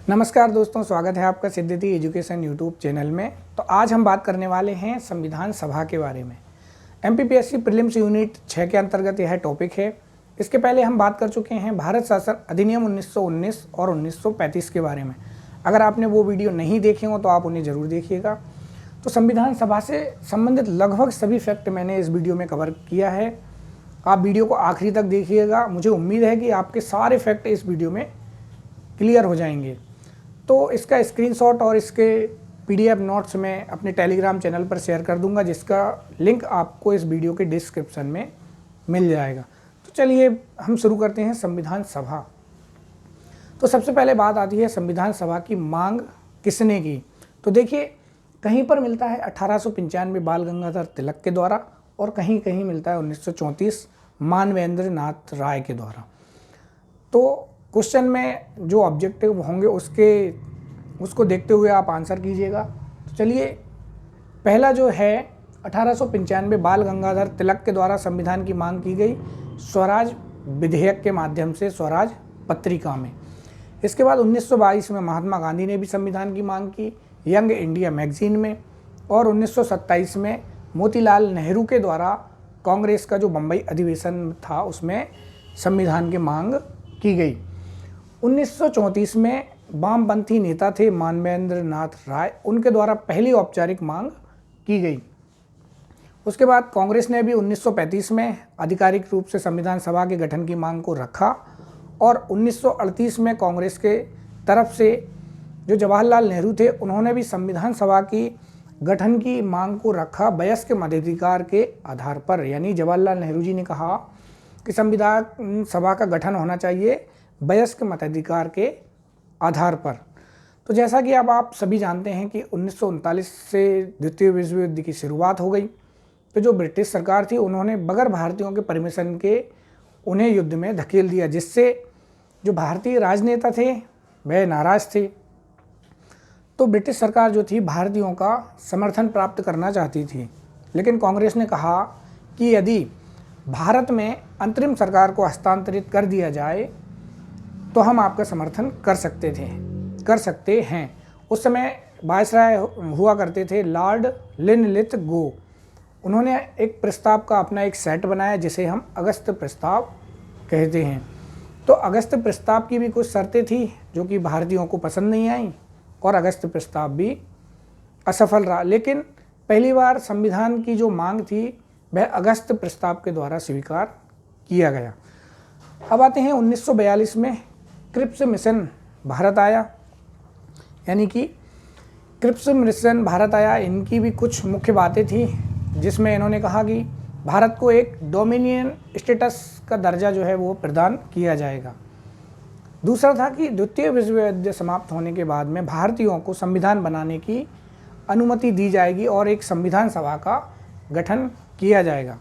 नमस्कार दोस्तों, स्वागत है आपका सिद्धि एजुकेशन यूट्यूब चैनल में। तो आज हम बात करने वाले हैं संविधान सभा के बारे में। एमपीपीएससी प्रीलिम्स यूनिट 6 के अंतर्गत यह टॉपिक है। इसके पहले हम बात कर चुके हैं भारत शासन अधिनियम 1919 और 1935 के बारे में। अगर आपने वो वीडियो नहीं देखे हो तो आप उन्हें ज़रूर देखिएगा। तो संविधान सभा से संबंधित लगभग सभी फैक्ट मैंने इस वीडियो में कवर किया है। आप वीडियो को आखिरी तक देखिएगा। मुझे उम्मीद है कि आपके सारे फैक्ट इस वीडियो में क्लियर हो जाएंगे। तो इसका स्क्रीनशॉट और इसके पीडीएफ नोट्स मैं अपने टेलीग्राम चैनल पर शेयर कर दूंगा, जिसका लिंक आपको इस वीडियो के डिस्क्रिप्शन में मिल जाएगा। तो चलिए हम शुरू करते हैं संविधान सभा। तो सबसे पहले बात आती है संविधान सभा की मांग किसने की। तो देखिए, कहीं पर मिलता है 1895 बाल गंगाधर तिलक के द्वारा और कहीं कहीं मिलता है 1934 मानवेंद्र नाथ राय के द्वारा। तो क्वेश्चन में जो ऑब्जेक्टिव होंगे उसको देखते हुए आप आंसर कीजिएगा। तो चलिए, पहला जो है 1895 बाल गंगाधर तिलक के द्वारा संविधान की मांग की गई स्वराज विधेयक के माध्यम से, स्वराज पत्रिका में। इसके बाद 1922 में महात्मा गांधी ने भी संविधान की मांग की यंग इंडिया मैगजीन में, और 1927 में मोतीलाल नेहरू के द्वारा कांग्रेस का जो बम्बई अधिवेशन था उसमें संविधान की मांग की गई। 1934 में वामपंथी नेता थे मानवेंद्र नाथ राय, उनके द्वारा पहली औपचारिक मांग की गई। उसके बाद कांग्रेस ने भी 1935 में आधिकारिक रूप से संविधान सभा के गठन की मांग को रखा, और 1938 में कांग्रेस के तरफ से जो जवाहरलाल नेहरू थे उन्होंने भी संविधान सभा की गठन की मांग को रखा वयस्क मताधिकार के आधार पर। यानी जवाहरलाल नेहरू जी ने कहा कि संविधान सभा का गठन होना चाहिए वयस्क मताधिकार के आधार पर। तो जैसा कि अब आप सभी जानते हैं कि 1939 से द्वितीय विश्व युद्ध की शुरुआत हो गई। तो जो ब्रिटिश सरकार थी उन्होंने बगैर भारतीयों के परमिशन के उन्हें युद्ध में धकेल दिया, जिससे जो भारतीय राजनेता थे वह नाराज थे। तो ब्रिटिश सरकार जो थी भारतीयों का समर्थन प्राप्त करना चाहती थी, लेकिन कांग्रेस ने कहा कि यदि भारत में अंतरिम सरकार को हस्तांतरित कर दिया जाए तो हम आपका समर्थन कर सकते हैं। उस समय वायसराय हुआ करते थे लॉर्ड लिनलिथ गो। उन्होंने एक प्रस्ताव का अपना एक सेट बनाया जिसे हम अगस्त प्रस्ताव कहते हैं। तो अगस्त प्रस्ताव की भी कुछ शर्तें थी जो कि भारतीयों को पसंद नहीं आई, और अगस्त प्रस्ताव भी असफल रहा। लेकिन पहली बार संविधान की जो मांग थी वह अगस्त प्रस्ताव के द्वारा स्वीकार किया गया। अब आते हैं 1942 में क्रिप्स मिशन भारत आया। यानी कि क्रिप्स मिशन भारत आया, इनकी भी कुछ मुख्य बातें थी जिसमें इन्होंने कहा कि भारत को एक डोमिनियन स्टेटस का दर्जा जो है वो प्रदान किया जाएगा। दूसरा था कि द्वितीय विश्व युद्ध समाप्त होने के बाद में भारतीयों को संविधान बनाने की अनुमति दी जाएगी और एक संविधान सभा का गठन किया जाएगा।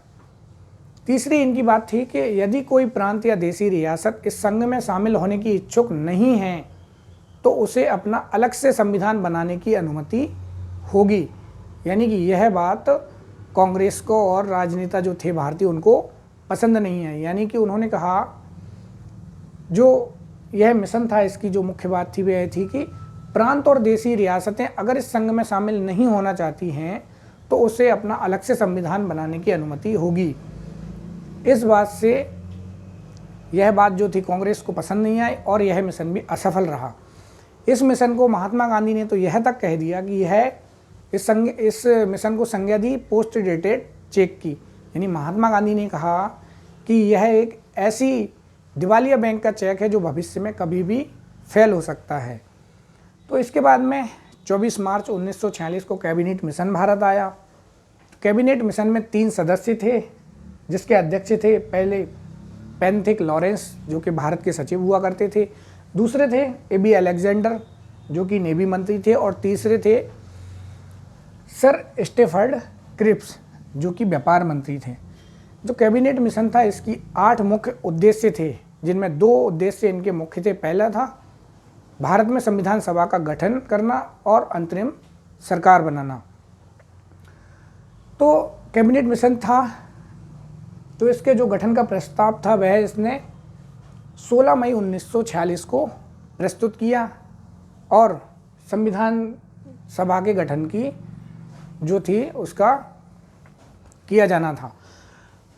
तीसरी इनकी बात थी कि यदि कोई प्रांत या देशी रियासत इस संघ में शामिल होने की इच्छुक नहीं है तो उसे अपना अलग से संविधान बनाने की अनुमति होगी। यानी कि यह बात कांग्रेस को और राजनेता जो थे भारतीय उनको पसंद नहीं है। यानी कि उन्होंने कहा, जो यह मिशन था इसकी जो मुख्य बात थी वह थी कि प्रांत और देशी रियासतें अगर इस संघ में शामिल नहीं होना चाहती हैं तो उसे अपना अलग से संविधान बनाने की अनुमति होगी। इस बात से यह बात जो थी कांग्रेस को पसंद नहीं आई और यह मिशन भी असफल रहा। इस मिशन को महात्मा गांधी ने तो यह तक कह दिया कि यह इस मिशन को संज्ञा दी पोस्ट डेटेड चेक की। यानी महात्मा गांधी ने कहा कि यह एक ऐसी दिवालिया बैंक का चेक है जो भविष्य में कभी भी फेल हो सकता है। तो इसके बाद में 24 मार्च 1946 को कैबिनेट मिशन भारत आया। कैबिनेट मिशन में 3 सदस्य थे जिसके अध्यक्ष थे पहले पेंथिक लॉरेंस जो कि भारत के सचिव हुआ करते थे, दूसरे थे एबी अलेक्जेंडर जो कि नेवी मंत्री थे, और तीसरे थे सर स्टेफर्ड क्रिप्स जो कि व्यापार मंत्री थे। जो कैबिनेट मिशन था इसकी 8 मुख्य उद्देश्य थे, जिनमें 2 उद्देश्य इनके मुख्य थे। पहला था भारत में संविधान सभा का गठन करना और अंतरिम सरकार बनाना। तो कैबिनेट मिशन था, तो इसके जो गठन का प्रस्ताव था वह इसने 16 मई 1946 को प्रस्तुत किया। और संविधान सभा के गठन की जो थी उसका किया जाना था।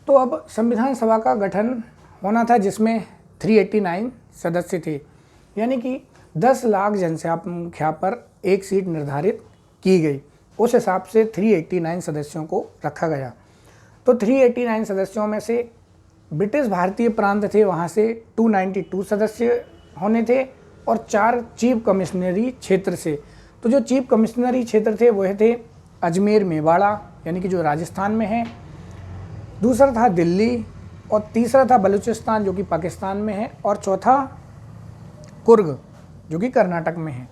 तो अब संविधान सभा का गठन होना था जिसमें 389 सदस्य थे, यानी कि 10 लाख जनसंख्या पर एक सीट निर्धारित की गई। उस हिसाब से 389 सदस्यों को रखा गया। तो 389 सदस्यों में से ब्रिटिश भारतीय प्रांत थे, वहाँ से 292 सदस्य होने थे और 4 चीफ कमिश्नरी क्षेत्र से। तो जो चीफ कमिश्नरी क्षेत्र थे वह थे अजमेर मेवाड़ा, यानी कि जो राजस्थान में है, दूसरा था दिल्ली, और तीसरा था बलूचिस्तान जो कि पाकिस्तान में है, और चौथा कुर्ग जो कि कर्नाटक में है।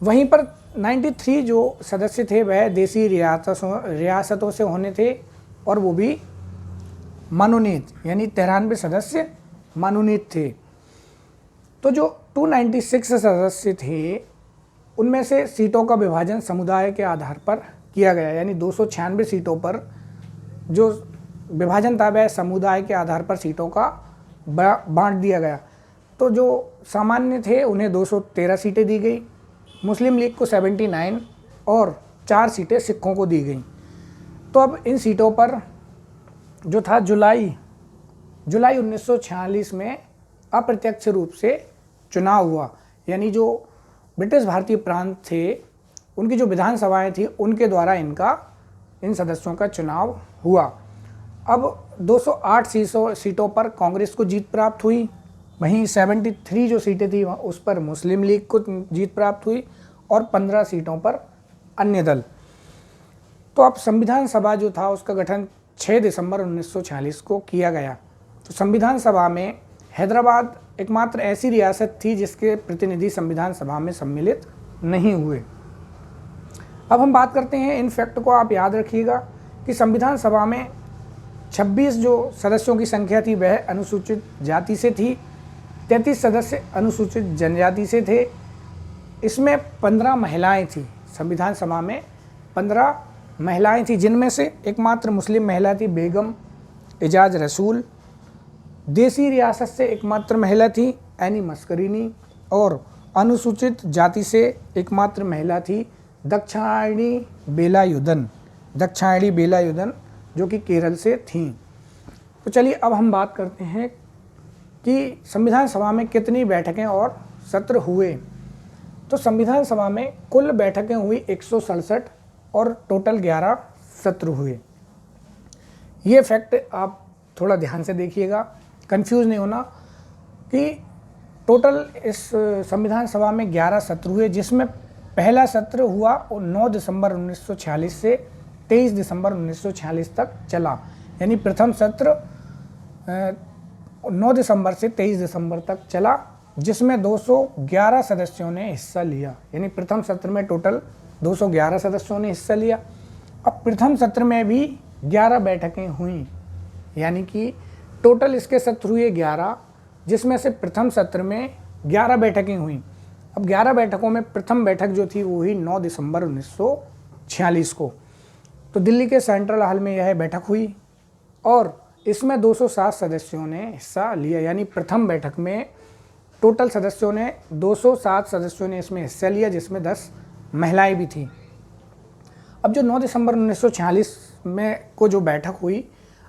वहीं पर 93 जो सदस्य थे वह देसी रियासतों से होने थे और वो भी मनोनीत, यानी 93 सदस्य मनोनीत थे। तो जो 296 सदस्य थे उनमें से सीटों का विभाजन समुदाय के आधार पर किया गया, यानी 296 सीटों पर जो विभाजन था वह समुदाय के आधार पर सीटों का बांट दिया गया। तो जो सामान्य थे उन्हें 213 सीटें दी गई, मुस्लिम लीग को 79 और 4 सीटें सिखों को दी गई। तो अब इन सीटों पर जो था जुलाई 1946 में अप्रत्यक्ष रूप से चुनाव हुआ, यानी जो ब्रिटिश भारतीय प्रांत थे उनकी जो विधानसभाएं थी उनके द्वारा इन सदस्यों का चुनाव हुआ। अब 208 सीटों पर कांग्रेस को जीत प्राप्त हुई, वहीं 73 जो सीटें थी उस पर मुस्लिम लीग को जीत प्राप्त हुई और 15 सीटों पर अन्य दल। तो अब संविधान सभा जो था उसका गठन 6 दिसंबर 1946 को किया गया। तो संविधान सभा में हैदराबाद एकमात्र ऐसी रियासत थी जिसके प्रतिनिधि संविधान सभा में सम्मिलित नहीं हुए। अब हम बात करते हैं, इन फैक्ट को आप याद रखिएगा कि संविधान सभा में 26 जो सदस्यों की संख्या थी वह अनुसूचित जाति से थी, 33 सदस्य अनुसूचित जनजाति से थे, इसमें 15 महिलाएं थी। संविधान सभा में 15 महिलाएं थी, जिनमें से एकमात्र मुस्लिम महिला थी बेगम एजाज रसूल, देसी रियासत से एकमात्र महिला थी एनी मस्करीनी, और अनुसूचित जाति से एकमात्र महिला थी दाक्षायणी बेलायुधन जो कि केरल से थीं। तो चलिए अब हम बात करते हैं कि संविधान सभा में कितनी बैठकें और सत्र हुए। तो संविधान सभा में कुल बैठकें हुई 167 और टोटल 11 सत्र हुए। ये फैक्ट आप थोड़ा ध्यान से देखिएगा, कंफ्यूज नहीं होना कि टोटल इस संविधान सभा में 11 सत्र हुए, जिसमें पहला सत्र हुआ 9 दिसंबर 1946 से 23 दिसंबर 1946 तक चला, यानी प्रथम सत्र 9 दिसंबर से 23 दिसंबर तक चला, जिसमें 211 सदस्यों ने हिस्सा लिया, यानी प्रथम सत्र में टोटल 211 सदस्यों ने हिस्सा लिया। अब प्रथम सत्र में भी 11 बैठकें हुई, यानी कि टोटल इसके सत्र हुए 11, जिसमें से प्रथम सत्र में 11 बैठकें हुई। अब 11 बैठकों में प्रथम बैठक जो थी वो हुई 9 दिसंबर 1946 को। तो दिल्ली के सेंट्रल हॉल में यह बैठक हुई और इसमें 207 सदस्यों ने हिस्सा लिया, यानी प्रथम बैठक में टोटल सदस्यों ने 207 सदस्यों ने इसमें हिस्सा लिया, जिसमें 10 महिलाएं भी थीं। अब जो 9 दिसंबर 1946 में को जो बैठक हुई,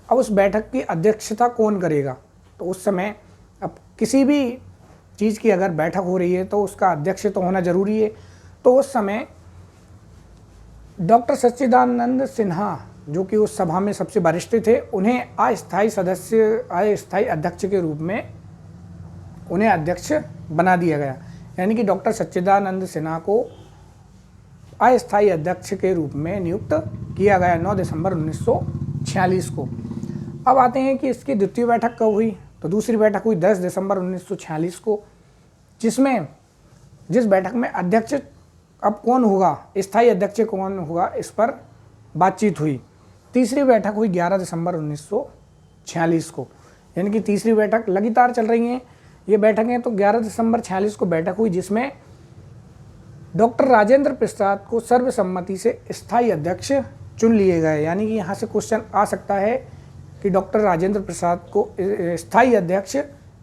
अब उस बैठक की अध्यक्षता कौन करेगा? तो उस समय अब किसी भी चीज़ की अगर बैठक हो रही है तो उसका अध्यक्ष तो होना जरूरी है। तो उस समय डॉक्टर सच्चिदानंद सिन्हा जो कि उस सभा में सबसे वरिष्ठ थे, उन्हें अस्थायी अध्यक्ष के रूप में उन्हें अध्यक्ष बना दिया गया, यानी कि डॉक्टर सच्चिदानंद सिन्हा को अस्थायी अध्यक्ष के रूप में नियुक्त किया गया 9 दिसंबर 1946 को। अब आते हैं कि इसकी द्वितीय बैठक कब हुई। तो दूसरी बैठक हुई 10 दिसंबर 1946 को, जिस बैठक में अध्यक्ष अब कौन होगा, स्थायी अध्यक्ष कौन होगा, इस पर बातचीत हुई। तीसरी बैठक हुई 11 दिसंबर 1946 को, यानी कि तीसरी बैठक लगातार चल रही हैं ये बैठकें। तो 11 दिसंबर 46 को बैठक हुई, जिसमें डॉक्टर राजेंद्र प्रसाद को सर्वसम्मति से स्थायी अध्यक्ष चुन लिए गए, यानी कि यहाँ से क्वेश्चन आ सकता है कि डॉक्टर राजेंद्र प्रसाद को स्थायी अध्यक्ष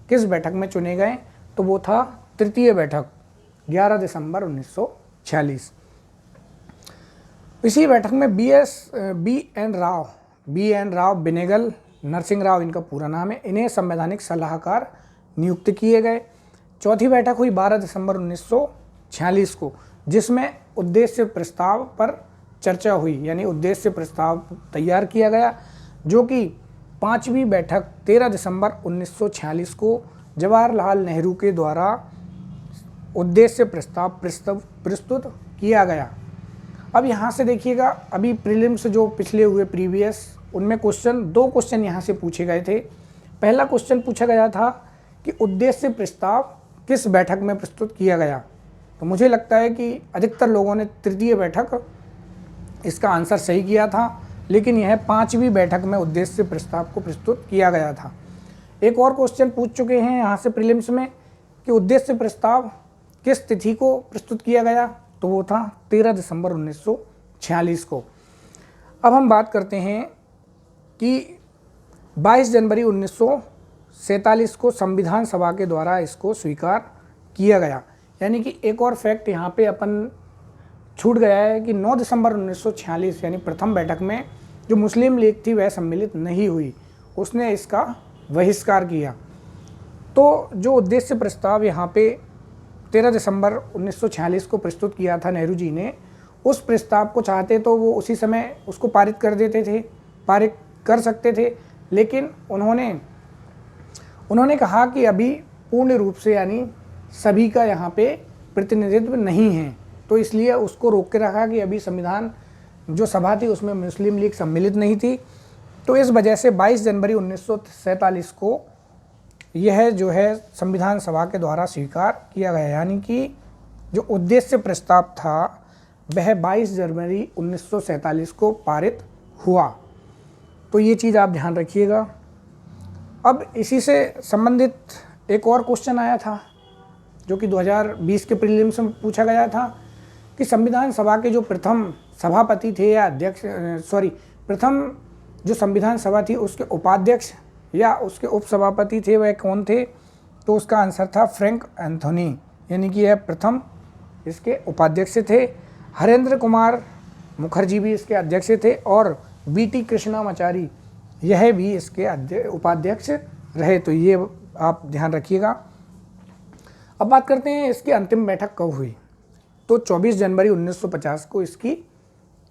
किस बैठक में चुने गए, तो वो था तृतीय बैठक 11 दिसंबर 1946। इसी बैठक में बी एन राव बेनेगल नरसिंह राव इनका पूरा नाम है, इन्हें संवैधानिक सलाहकार नियुक्त किए गए। चौथी बैठक हुई 12 दिसंबर 1946 को, जिसमें उद्देश्य प्रस्ताव पर चर्चा हुई, यानी उद्देश्य प्रस्ताव तैयार किया गया, जो कि पांचवी बैठक 13 दिसंबर 1946 को जवाहरलाल नेहरू के द्वारा उद्देश्य प्रस्ताव प्रस्तुत किया गया। अब यहाँ से देखिएगा, अभी प्रीलिम्स जो पिछले हुए प्रीवियस, उनमें दो क्वेश्चन यहाँ से पूछे गए थे। पहला क्वेश्चन पूछा गया था कि उद्देश्य प्रस्ताव किस बैठक में प्रस्तुत किया गया, तो मुझे लगता है कि अधिकतर लोगों ने तृतीय बैठक इसका आंसर सही किया था, लेकिन यह पांचवी बैठक में उद्देश्य प्रस्ताव को प्रस्तुत किया गया था। एक और क्वेश्चन पूछ चुके हैं यहाँ से प्रीलिम्स में कि उद्देश्य प्रस्ताव किस तिथि को प्रस्तुत किया गया, तो वो था 13 दिसंबर 1946 को। अब हम बात करते हैं कि 22 जनवरी 1947 को संविधान सभा के द्वारा इसको स्वीकार किया गया। यानी कि एक और फैक्ट यहाँ पे अपन छूट गया है कि 9 दिसंबर 1946 यानी प्रथम बैठक में जो मुस्लिम लीग थी वह सम्मिलित नहीं हुई, उसने इसका बहिष्कार किया। तो जो उद्देश्य प्रस्ताव यहाँ पे 13 दिसंबर 1946 को प्रस्तुत किया था नेहरू जी ने, उस प्रस्ताव को चाहते तो वो उसी समय उसको पारित कर देते थे, पारित कर सकते थे, लेकिन उन्होंने कहा कि अभी पूर्ण रूप से यानी सभी का यहाँ पे प्रतिनिधित्व नहीं है, तो इसलिए उसको रोक के रखा कि अभी संविधान जो सभा थी उसमें मुस्लिम लीग सम्मिलित नहीं थी। तो इस वजह से 22 जनवरी 1947 को यह जो है संविधान सभा के द्वारा स्वीकार किया गया, यानी कि जो उद्देश्य प्रस्ताव था वह 22 जनवरी 1947 को पारित हुआ। तो ये चीज़ आप ध्यान रखिएगा। अब इसी से संबंधित एक और क्वेश्चन आया था जो कि 2020 के प्रीलिम्स में पूछा गया था कि संविधान सभा के जो प्रथम सभापति थे या प्रथम जो संविधान सभा थी उसके उपाध्यक्ष या उसके उपसभापति थे वह कौन थे, तो उसका आंसर था फ्रैंक एंथोनी, यानी कि यह प्रथम इसके उपाध्यक्ष थे। हरेंद्र कुमार मुखर्जी भी इसके अध्यक्ष थे और वीटी कृष्णामाचारी यह भी इसके उपाध्यक्ष रहे। तो ये आप ध्यान रखिएगा। अब बात करते हैं इसकी अंतिम बैठक कब हुई, तो 24 जनवरी 1950 को इसकी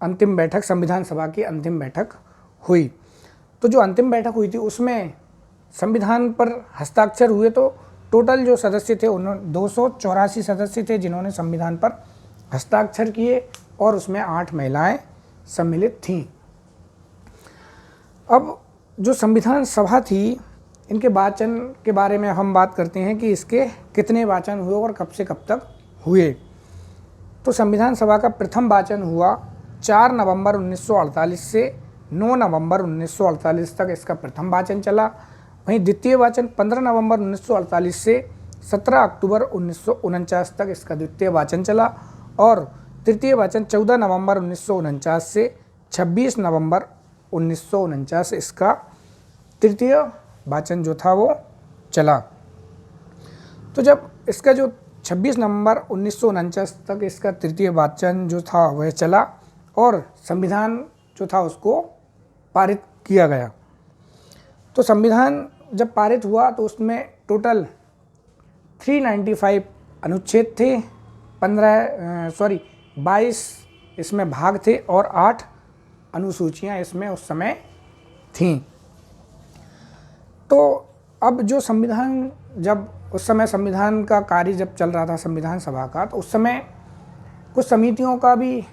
अंतिम बैठक, संविधान सभा की अंतिम बैठक हुई। तो जो अंतिम बैठक हुई थी उसमें संविधान पर हस्ताक्षर हुए, तो टोटल जो सदस्य थे उन्होंने 284 सदस्य थे जिन्होंने संविधान पर हस्ताक्षर किए और उसमें 8 महिलाएं सम्मिलित थीं। अब जो संविधान सभा थी इनके वाचन के बारे में हम बात करते हैं कि इसके कितने वाचन हुए और कब से कब तक हुए। तो संविधान सभा का प्रथम वाचन हुआ 4 नवंबर 1948 से 9 नवंबर 1948 तक इसका प्रथम वाचन चला। वहीं द्वितीय वाचन 15 नवंबर 1948 से 17 अक्टूबर 1949 तक इसका द्वितीय वाचन चला और तृतीय वाचन 14 नवंबर 1949 से 26 नवंबर 1949 इसका तृतीय वाचन जो था वो चला। तो जब इसका जो 26 नवंबर 1949 तक इसका तृतीय वाचन जो था वह चला और संविधान जो था उसको पारित किया गया। तो संविधान जब पारित हुआ तो उसमें टोटल 395 अनुच्छेद थे, 22 इसमें भाग थे और 8 अनुसूचियां इसमें उस समय थीं। तो अब जो संविधान, जब उस समय संविधान का कार्य जब चल रहा था संविधान सभा का, तो उस समय कुछ समितियों का भी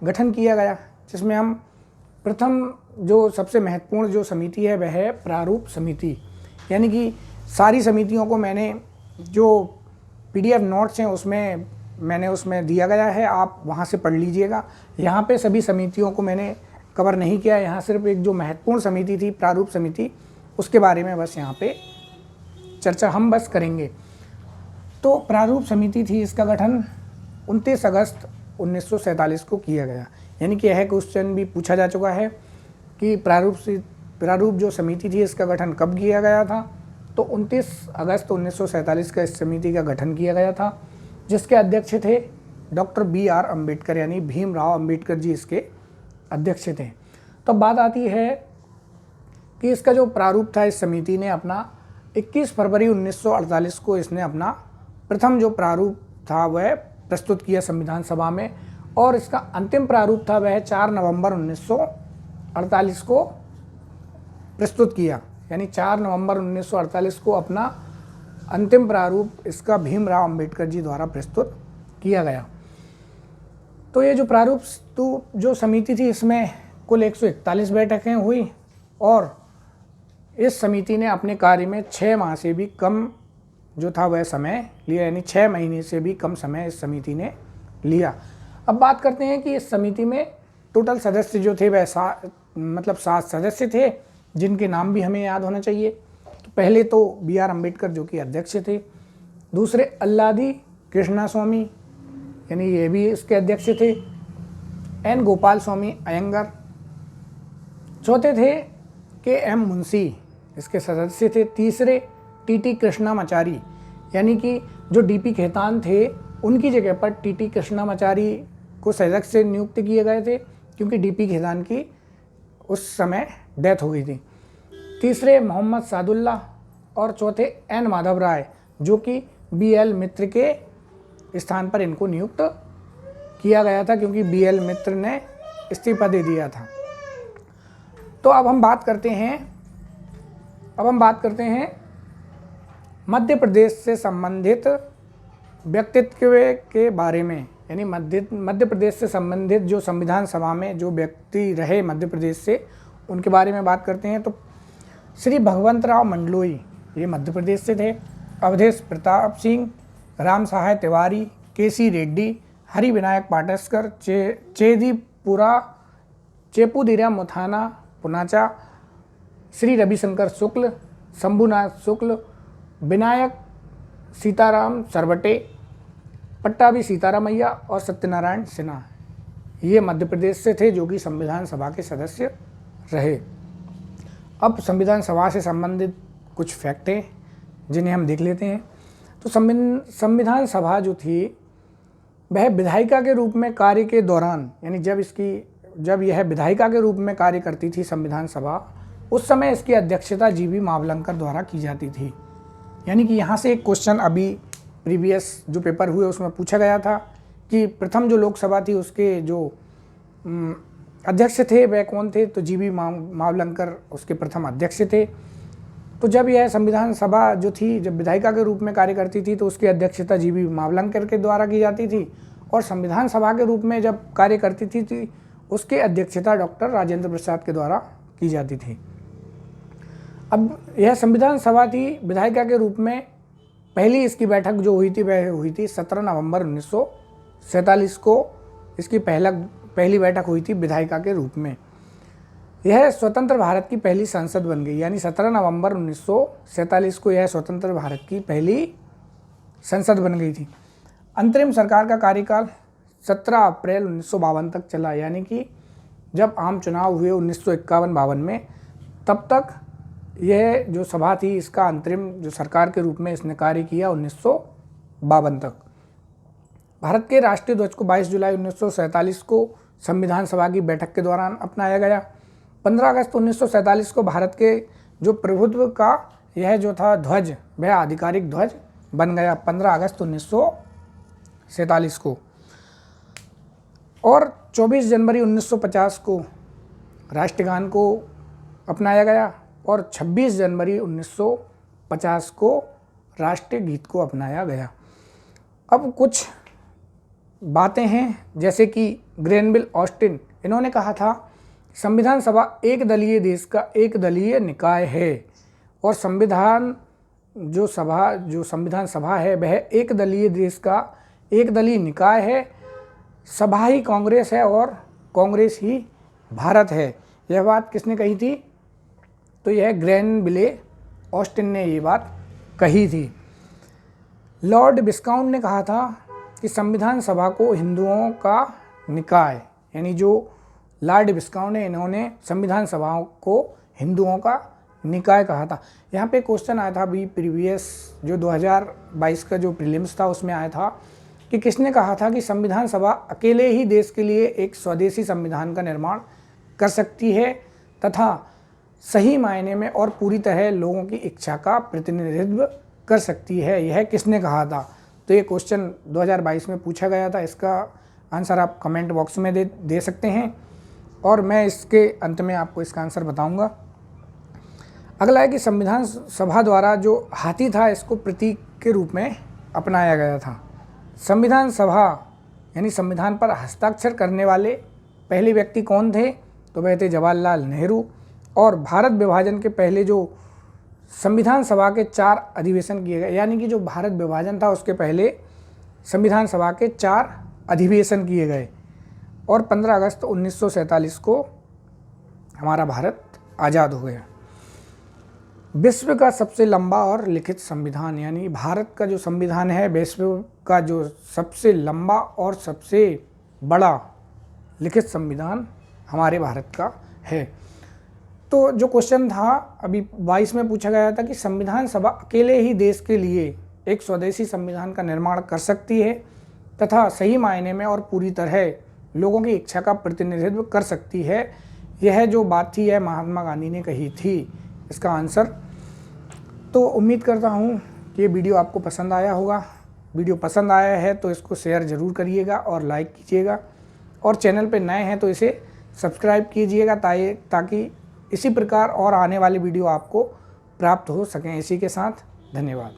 गठन किया गया, जिसमें हम प्रथम जो सबसे महत्वपूर्ण जो समिति है वह है प्रारूप समिति। यानी कि सारी समितियों को मैंने जो PDF नोट्स हैं उसमें मैंने उसमें दिया गया है, आप वहाँ से पढ़ लीजिएगा। यहाँ पे सभी समितियों को मैंने कवर नहीं किया, यहाँ सिर्फ एक जो महत्वपूर्ण समिति थी प्रारूप समिति उसके बारे में बस यहाँ पे चर्चा हम बस करेंगे। तो प्रारूप समिति थी, इसका गठन 29 अगस्त 1947 को किया गया। यानी कि यह क्वेश्चन भी पूछा जा चुका है कि प्रारूप जो समिति थी इसका गठन कब किया गया था, तो 29 अगस्त 1947 का इस समिति का गठन किया गया था, जिसके अध्यक्ष थे डॉक्टर BR अम्बेडकर, यानी भीमराव अम्बेडकर जी इसके अध्यक्ष थे। तो बात आती है कि इसका जो प्रारूप था, इस समिति ने अपना 21 फरवरी 1948 को इसने अपना प्रथम जो प्रारूप था वह प्रस्तुत किया संविधान सभा में, और इसका अंतिम प्रारूप था वह 4 नवंबर 1948 को प्रस्तुत किया। यानी 4 नवंबर 1948 को अपना अंतिम प्रारूप इसका भीमराव अम्बेडकर जी द्वारा प्रस्तुत किया गया। तो ये जो प्रारूप जो समिति थी, इसमें कुल 141 बैठकें हुई, और इस समिति ने अपने कार्य में 6 माह से भी कम जो था वह समय लिया, यानी 6 महीने से भी कम समय इस समिति ने लिया। अब बात करते हैं कि इस समिति में टोटल सदस्य जो थे वह 7 सदस्य थे, जिनके नाम भी हमें याद होना चाहिए। तो पहले तो BR अम्बेडकर जो कि अध्यक्ष थे, दूसरे अल्लादी कृष्णास्वामी, यानी ये भी इसके अध्यक्ष थे, N गोपाल स्वामी अयंगर, चौथे थे KM मुंशी, इसके सदस्य थे, तीसरे TT कृष्णामाचारी, यानी कि जो DP खेतान थे उनकी जगह पर TT कृष्णामाचारी को सदस्य से नियुक्त किए गए थे, क्योंकि DP खेतान की उस समय डेथ हो गई थी। तीसरे मोहम्मद सादुल्ला, और चौथे N माधव राय, जो कि BL मित्र के स्थान पर इनको नियुक्त किया गया था, क्योंकि BL मित्र ने इस्तीफा दे दिया था। तो अब हम बात करते हैं मध्य प्रदेश से संबंधित व्यक्तित्व के बारे में, यानी मध्य प्रदेश से संबंधित जो संविधान सभा में जो व्यक्ति रहे मध्य प्रदेश से, उनके बारे में बात करते हैं। तो श्री भगवंतराव मंडलोई, ये मध्य प्रदेश से थे। अवधेश प्रताप सिंह, राम सहाय तिवारी, KC रेड्डी, हरि विनायक पाटस्कर, चेदीपुरा चेपुदिरा मुथाना पुनाचा, श्री रविशंकर शुक्ल, शंभुनाथ शुक्ल, विनायक सीताराम सरवटे, पट्टाभी सीतारामैया और सत्यनारायण सिन्हा, ये मध्य प्रदेश से थे, जो कि संविधान सभा के सदस्य रहे। अब संविधान सभा से संबंधित कुछ फैक्ट हैं जिन्हें हम देख लेते हैं। तो संविधान सभा जो थी वह विधायिका के रूप में कार्य के दौरान, यानी जब यह विधायिका के रूप में कार्य करती थी संविधान सभा, उस समय इसकी अध्यक्षता GV मावलंकर द्वारा की जाती थी। यानी कि यहाँ से एक क्वेश्चन अभी प्रीवियस जो पेपर हुए उसमें पूछा गया था कि प्रथम जो लोकसभा थी उसके जो अध्यक्ष थे वह कौन थे, तो GV मावलंकर उसके प्रथम अध्यक्ष थे। तो जब यह संविधान सभा जो थी, जब विधायिका के रूप में कार्य करती थी, तो उसकी अध्यक्षता GV मावलंकर के द्वारा की जाती थी, और संविधान सभा के रूप में जब कार्य करती थी उसकी अध्यक्षता डॉक्टर राजेंद्र प्रसाद के द्वारा की जाती थी। अब यह संविधान सभा थी विधायिका के रूप में, पहली इसकी बैठक जो हुई थी वह हुई थी 17 नवंबर 1947 को इसकी पहली बैठक हुई थी विधायिका के रूप में। यह स्वतंत्र भारत की पहली संसद बन गई, यानी 17 नवंबर 1947 को यह स्वतंत्र भारत की पहली संसद बन गई थी। अंतरिम सरकार का कार्यकाल 17 अप्रैल 1952 तक चला, यानी कि जब आम चुनाव हुए 1951-52 में, तब तक यह जो सभा थी इसका अंतरिम जो सरकार के रूप में इसने कार्य किया 1952 तक। भारत के राष्ट्रीय ध्वज को 22 जुलाई 1947 को संविधान सभा की बैठक के दौरान अपनाया गया। 15 अगस्त 1947 को भारत के जो प्रभुत्व का यह जो था ध्वज वह आधिकारिक ध्वज बन गया 15 अगस्त 1947 को। और 24 जनवरी 1950 को राष्ट्रगान को अपनाया गया, और 26 जनवरी 1950 को राष्ट्रीय गीत को अपनाया गया। अब कुछ बातें हैं, जैसे कि ग्रेनविल ऑस्टिन, इन्होंने कहा था संविधान सभा एक दलीय देश का एक दलीय निकाय है, और जो संविधान सभा है वह एक दलीय देश का एक दलीय निकाय है। सभा ही कांग्रेस है और कांग्रेस ही भारत है। यह बात किसने कही थी? तो यह ग्रेनविले ऑस्टिन ने ये बात कही थी। लॉर्ड विस्काउंट ने कहा था कि संविधान सभा को हिंदुओं का निकाय, यानी जो लॉर्ड विस्काउंट है इन्होंने संविधान सभा को हिंदुओं का निकाय कहा था। यहाँ पे क्वेश्चन आया था अभी प्रीवियस जो 2022 का जो प्रीलिम्स था उसमें आया था कि किसने कहा था कि संविधान सभा अकेले ही देश के लिए एक स्वदेशी संविधान का निर्माण कर सकती है तथा सही मायने में और पूरी तरह लोगों की इच्छा का प्रतिनिधित्व कर सकती है, यह किसने कहा था। तो ये क्वेश्चन 2022 में पूछा गया था। इसका आंसर आप कमेंट बॉक्स में दे सकते हैं और मैं इसके अंत में आपको इसका आंसर बताऊंगा। अगला है कि संविधान सभा द्वारा जो हाथी था इसको प्रतीक के रूप में अपनाया गया था। संविधान सभा यानी संविधान पर हस्ताक्षर करने वाले पहले व्यक्ति कौन थे, तो वह थे जवाहरलाल नेहरू। और भारत विभाजन के पहले जो संविधान सभा के 4 अधिवेशन किए गए, यानी कि जो भारत विभाजन था उसके पहले संविधान सभा के 4 अधिवेशन किए गए और 15 अगस्त 1947 को हमारा भारत आज़ाद हो गया। विश्व का सबसे लंबा और लिखित संविधान, यानी भारत का जो संविधान है विश्व का जो सबसे लंबा और सबसे बड़ा लिखित संविधान हमारे भारत का है। तो जो क्वेश्चन था अभी 22 में पूछा गया था कि संविधान सभा अकेले ही देश के लिए एक स्वदेशी संविधान का निर्माण कर सकती है तथा सही मायने में और पूरी तरह लोगों की इच्छा का प्रतिनिधित्व कर सकती है, यह जो बात थी यह महात्मा गांधी ने कही थी इसका आंसर। तो उम्मीद करता हूँ कि ये वीडियो आपको पसंद आया होगा। वीडियो पसंद आया है तो इसको शेयर ज़रूर करिएगा और लाइक कीजिएगा और चैनल पे नए हैं तो इसे सब्सक्राइब कीजिएगा ताकि इसी प्रकार और आने वाली वीडियो आपको प्राप्त हो सकें। इसी के साथ धन्यवाद।